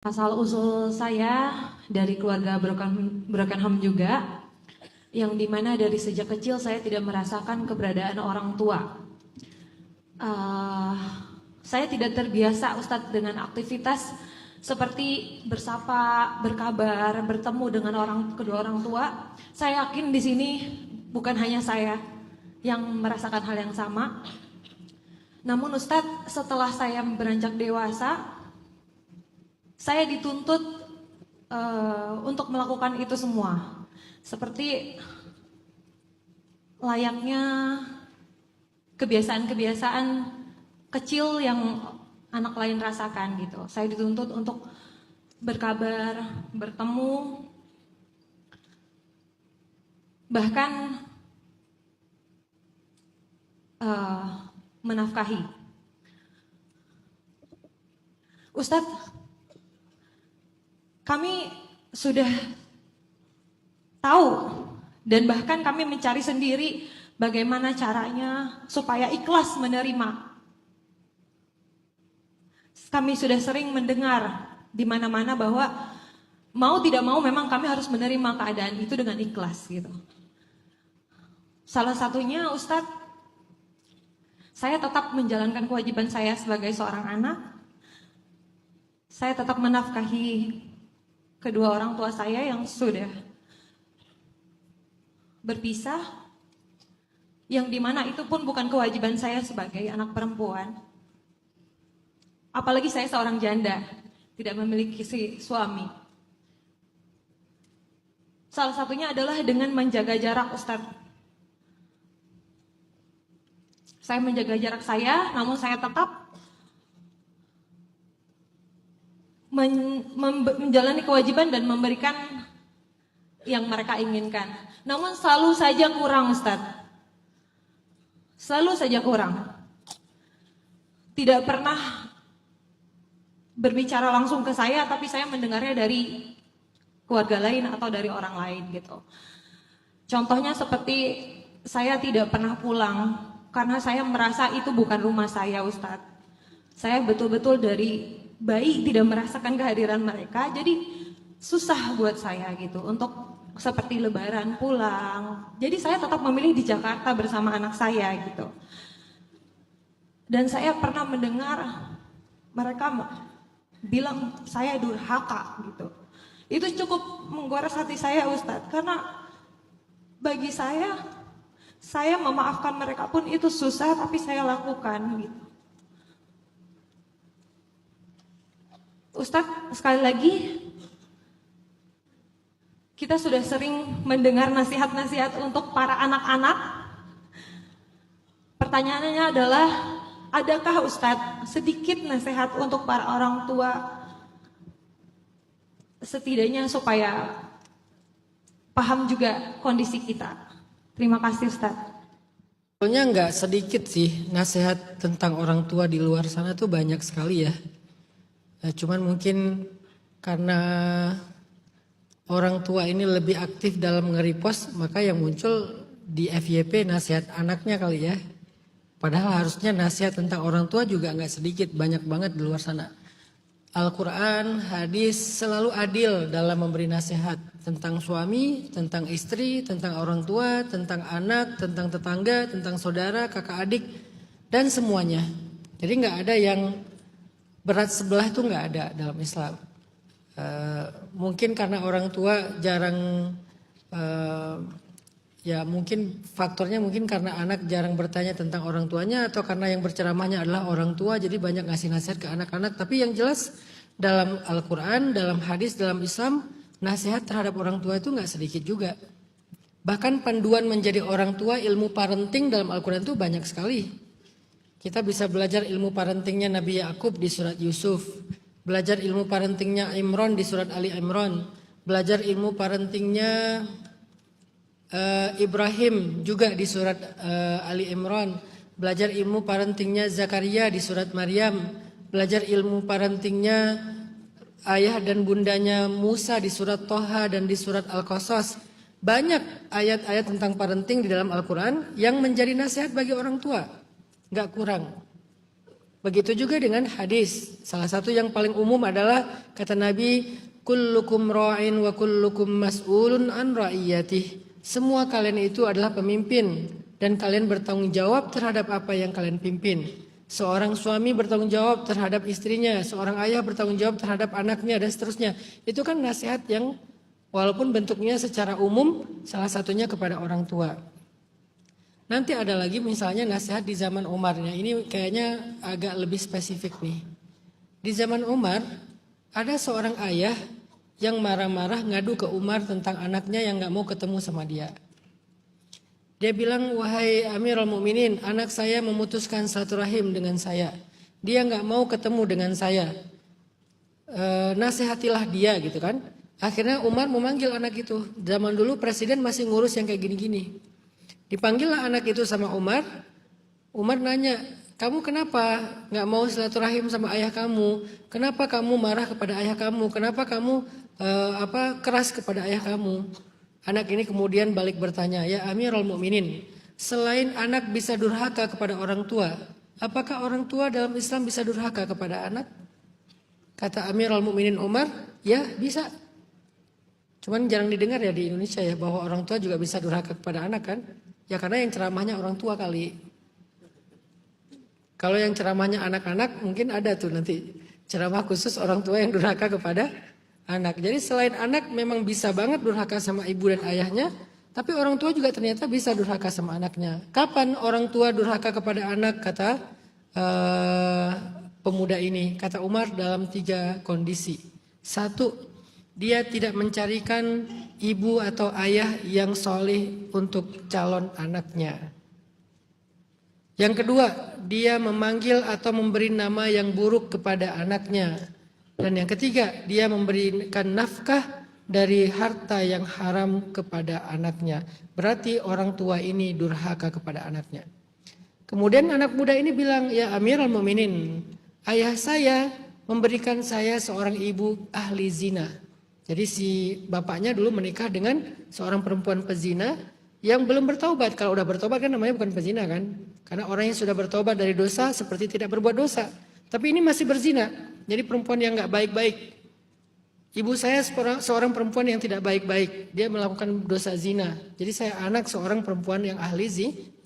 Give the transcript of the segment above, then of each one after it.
Asal usul saya dari keluarga Brokenham juga, yang dimana dari sejak kecil saya tidak merasakan keberadaan orang tua. Uh, saya tidak terbiasa, Ustadz, dengan aktivitas seperti bersapa, berkabar, bertemu dengan kedua orang tua. Saya yakin di sini bukan hanya saya yang merasakan hal yang sama. Namun Ustadz, setelah saya beranjak dewasa, saya dituntut untuk melakukan itu semua. Seperti layaknya kebiasaan-kebiasaan kecil yang anak lain rasakan gitu. Saya dituntut untuk berkabar, bertemu, bahkan menafkahi. Ustadz, kami sudah tahu dan bahkan kami mencari sendiri bagaimana caranya supaya ikhlas menerima. Kami sudah sering mendengar di mana-mana bahwa mau tidak mau memang kami harus menerima keadaan itu dengan ikhlas gitu. Salah satunya, Ustadz, saya tetap menjalankan kewajiban saya sebagai seorang anak. Saya tetap menafkahi kedua orang tua saya yang sudah berpisah, yang dimana itu pun bukan kewajiban saya sebagai anak perempuan. Apalagi saya seorang janda, tidak memiliki suami. Salah satunya adalah dengan menjaga jarak, Ustadz. Saya menjaga jarak saya, namun saya tetap menjalani kewajiban dan memberikan yang mereka inginkan. Namun selalu saja kurang, Ustadz. Selalu saja kurang. Tidak pernah berbicara langsung ke saya, tapi saya mendengarnya dari keluarga lain atau dari orang lain gitu. Contohnya seperti saya tidak pernah pulang karena saya merasa itu bukan rumah saya, Ustadz. Saya betul-betul dari bayi tidak merasakan kehadiran mereka, jadi susah buat saya gitu untuk seperti lebaran pulang. Jadi saya tetap memilih di Jakarta bersama anak saya gitu. Dan saya pernah mendengar mereka bilang saya durhaka gitu. Itu cukup menggores hati saya, Ustadz, karena bagi saya memaafkan mereka pun itu susah, tapi saya lakukan gitu. Ustadz, sekali lagi, kita sudah sering mendengar nasihat-nasihat untuk para anak-anak. Pertanyaannya adalah, adakah Ustadz sedikit nasihat untuk para orang tua, setidaknya supaya paham juga kondisi kita? Terima kasih, Ustadz. Sebetulnya nggak sedikit sih nasihat tentang orang tua di luar sana tuh banyak sekali ya. Cuman mungkin karena orang tua ini lebih aktif dalam nge-repost, maka yang muncul di FYP nasihat anaknya kali ya. Padahal harusnya nasihat tentang orang tua juga nggak sedikit, banyak banget di luar sana. Al-Quran, hadis selalu adil dalam memberi nasihat tentang suami, tentang istri, tentang orang tua, tentang anak, tentang tetangga, tentang saudara, kakak adik, dan semuanya. Jadi nggak ada yang berat sebelah itu nggak ada dalam Islam. Mungkin karena orang tua jarang, ya mungkin faktornya mungkin karena anak jarang bertanya tentang orang tuanya, atau karena yang berceramahnya adalah orang tua, jadi banyak ngasih nasihat ke anak-anak. Tapi yang jelas dalam Al-Quran, dalam hadis, dalam Islam, nasihat terhadap orang tua itu nggak sedikit juga. Bahkan panduan menjadi orang tua, ilmu parenting dalam Al-Quran itu banyak sekali. Kita bisa belajar ilmu parentingnya Nabi Yakub di surat Yusuf, belajar ilmu parentingnya Imran di surat Ali Imran, belajar ilmu parentingnya Ibrahim juga di surat Ali Imran, belajar ilmu parentingnya Zakaria di surat Maryam, belajar ilmu parentingnya ayah dan bundanya Musa di surat Toha dan di surat Al-Qasas. Banyak ayat-ayat tentang parenting di dalam Al-Quran yang menjadi nasihat bagi orang tua. Gak kurang. Begitu juga dengan hadis. Salah satu yang paling umum adalah kata Nabi, kullukum ra'in wa kullukum mas'ulun an ra'iyatih. Semua kalian itu adalah pemimpin dan kalian bertanggung jawab terhadap apa yang kalian pimpin. Seorang suami bertanggung jawab terhadap istrinya, seorang ayah bertanggung jawab terhadap anaknya dan seterusnya. Itu kan nasihat yang walaupun bentuknya secara umum salah satunya kepada orang tua. Nanti ada lagi misalnya nasihat di zaman Umar. Ini kayaknya agak lebih spesifik nih. Di zaman Umar ada seorang ayah yang marah-marah ngadu ke Umar tentang anaknya yang gak mau ketemu sama dia. Dia bilang, wahai Amirul Mukminin, anak saya memutuskan silaturahim dengan saya. Dia gak mau ketemu dengan saya. Nasihatilah dia gitu kan. Akhirnya Umar memanggil anak itu. Zaman dulu presiden masih ngurus yang kayak gini-gini. Dipanggillah anak itu sama Umar. Umar nanya, kamu kenapa gak mau silaturahim sama ayah kamu? Kenapa kamu marah kepada ayah kamu? Kenapa kamu keras kepada ayah kamu? Anak ini kemudian balik bertanya, ya Amirul Mukminin, selain anak bisa durhaka kepada orang tua, apakah orang tua dalam Islam bisa durhaka kepada anak? Kata Amirul Mukminin Umar, ya bisa. Cuman jarang didengar ya di Indonesia ya, bahwa orang tua juga bisa durhaka kepada anak kan? Ya karena yang ceramahnya orang tua kali. Kalau yang ceramahnya anak-anak mungkin ada tuh nanti ceramah khusus orang tua yang durhaka kepada anak. Jadi selain anak memang bisa banget durhaka sama ibu dan ayahnya, tapi orang tua juga ternyata bisa durhaka sama anaknya. Kapan orang tua durhaka kepada anak, kata pemuda ini, kata Umar, dalam 3 kondisi. 1, dia tidak mencarikan ibu atau ayah yang solih untuk calon anaknya. Yang kedua, dia memanggil atau memberi nama yang buruk kepada anaknya. Dan yang ketiga, dia memberikan nafkah dari harta yang haram kepada anaknya. Berarti orang tua ini durhaka kepada anaknya. Kemudian anak muda ini bilang, ya Amirul Mukminin, ayah saya memberikan saya seorang ibu ahli zina. Jadi si bapaknya dulu menikah dengan seorang perempuan pezina yang belum bertobat. Kalau udah bertobat kan namanya bukan pezina kan. Karena orang yang sudah bertobat dari dosa seperti tidak berbuat dosa. Tapi ini masih berzina. Jadi perempuan yang gak baik-baik. Ibu saya seorang perempuan yang tidak baik-baik. Dia melakukan dosa zina. Jadi saya anak seorang perempuan yang ahli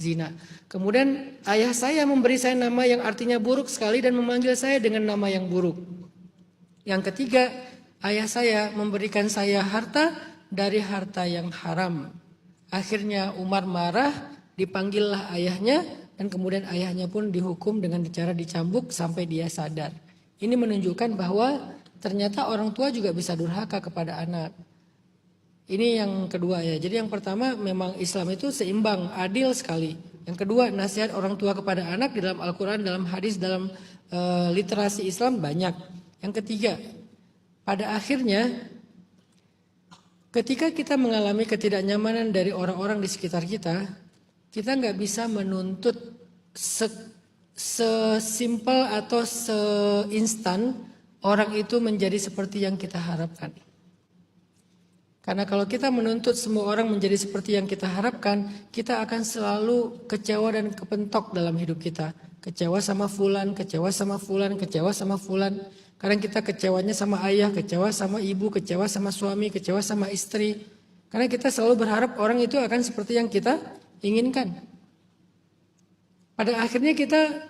zina. Kemudian ayah saya memberi saya nama yang artinya buruk sekali dan memanggil saya dengan nama yang buruk. Yang ketiga, ayah saya memberikan saya harta dari harta yang haram. Akhirnya Umar marah, dipanggillah ayahnya dan kemudian ayahnya pun dihukum dengan cara dicambuk sampai dia sadar. Ini menunjukkan bahwa ternyata orang tua juga bisa durhaka kepada anak. Ini yang kedua ya. Jadi yang pertama memang Islam itu seimbang, adil sekali. Yang kedua, nasihat orang tua kepada anak di dalam Al-Quran, dalam hadis, dalam literasi Islam banyak. Yang ketiga, pada akhirnya ketika kita mengalami ketidaknyamanan dari orang-orang di sekitar kita, kita nggak bisa menuntut sesimpel atau seinstan orang itu menjadi seperti yang kita harapkan. Karena kalau kita menuntut semua orang menjadi seperti yang kita harapkan, kita akan selalu kecewa dan kepentok dalam hidup kita. Kecewa sama fulan, kecewa sama fulan, kecewa sama fulan. Kadang kita kecewanya sama ayah, kecewa sama ibu, kecewa sama suami, kecewa sama istri. Karena kita selalu berharap orang itu akan seperti yang kita inginkan. Pada akhirnya kita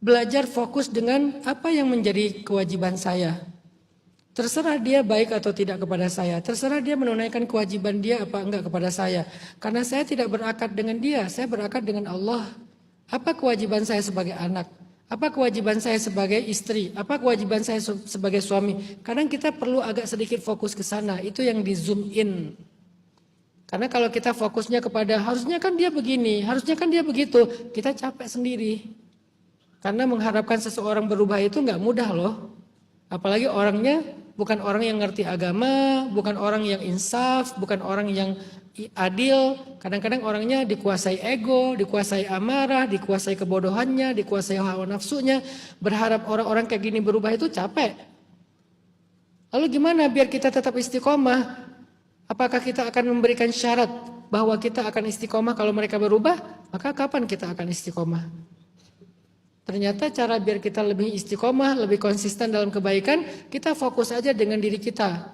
belajar fokus dengan apa yang menjadi kewajiban saya. Terserah dia baik atau tidak kepada saya. Terserah dia menunaikan kewajiban dia apa enggak kepada saya. Karena saya tidak berakad dengan dia, saya berakad dengan Allah. Apa kewajiban saya sebagai anak? Apa kewajiban saya sebagai istri? Apa kewajiban saya sebagai suami? Kadang kita perlu agak sedikit fokus ke sana. Itu yang di zoom in. Karena kalau kita fokusnya kepada harusnya kan dia begini, harusnya kan dia begitu, kita capek sendiri. Karena mengharapkan seseorang berubah itu nggak mudah loh. Apalagi orangnya bukan orang yang ngerti agama, bukan orang yang insaf, bukan orang yang adil. Kadang-kadang orangnya dikuasai ego, dikuasai amarah, dikuasai kebodohannya, dikuasai hawa nafsunya. Berharap orang-orang kayak gini berubah itu capek. Lalu gimana biar kita tetap istiqomah? Apakah kita akan memberikan syarat bahwa kita akan istiqomah kalau mereka berubah? Maka kapan kita akan istiqomah? Ternyata cara biar kita lebih istiqomah, lebih konsisten dalam kebaikan, kita fokus aja dengan diri kita.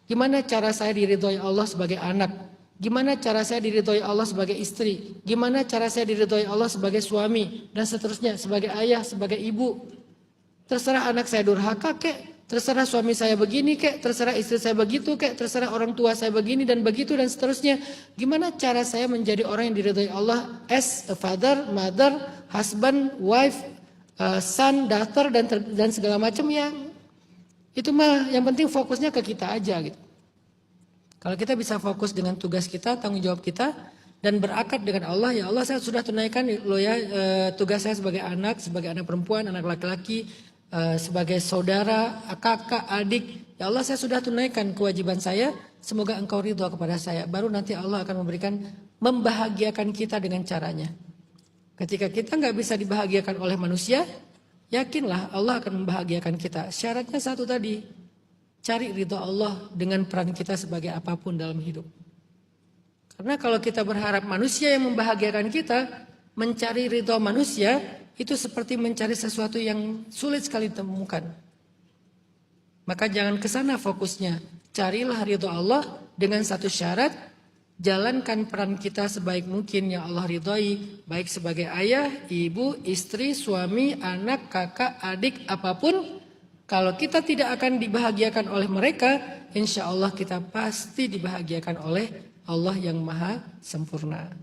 Gimana cara saya diridhoi Allah sebagai anak? Gimana cara saya diridhoi Allah sebagai istri? Gimana cara saya diridhoi Allah sebagai suami? Dan seterusnya, sebagai ayah, sebagai ibu. Terserah anak saya durhaka kek, terserah suami saya begini kek, terserah istri saya begitu kek, terserah orang tua saya begini dan begitu dan seterusnya. Gimana cara saya menjadi orang yang diridhoi Allah as a father, mother, husband, wife, son, daughter dan segala macam ya. Itu mah yang penting fokusnya ke kita aja gitu. Kalau kita bisa fokus dengan tugas kita, tanggung jawab kita dan berakad dengan Allah, ya Allah saya sudah tunaikan loh ya tugas saya sebagai anak perempuan, anak laki-laki, sebagai saudara, kakak, adik. Ya Allah saya sudah tunaikan kewajiban saya, semoga Engkau ridho kepada saya. Baru nanti Allah akan membahagiakan kita dengan caranya. Ketika kita nggak bisa dibahagiakan oleh manusia, yakinlah Allah akan membahagiakan kita. Syaratnya satu tadi, cari ridho Allah dengan peran kita sebagai apapun dalam hidup. Karena kalau kita berharap manusia yang membahagiakan kita, mencari ridho manusia, itu seperti mencari sesuatu yang sulit sekali ditemukan. Maka jangan ke sana fokusnya. Carilah ridho Allah dengan satu syarat, jalankan peran kita sebaik mungkin yang Allah ridhoi, baik sebagai ayah, ibu, istri, suami, anak, kakak, adik, apapun. Kalau kita tidak akan dibahagiakan oleh mereka, insya Allah kita pasti dibahagiakan oleh Allah yang maha sempurna.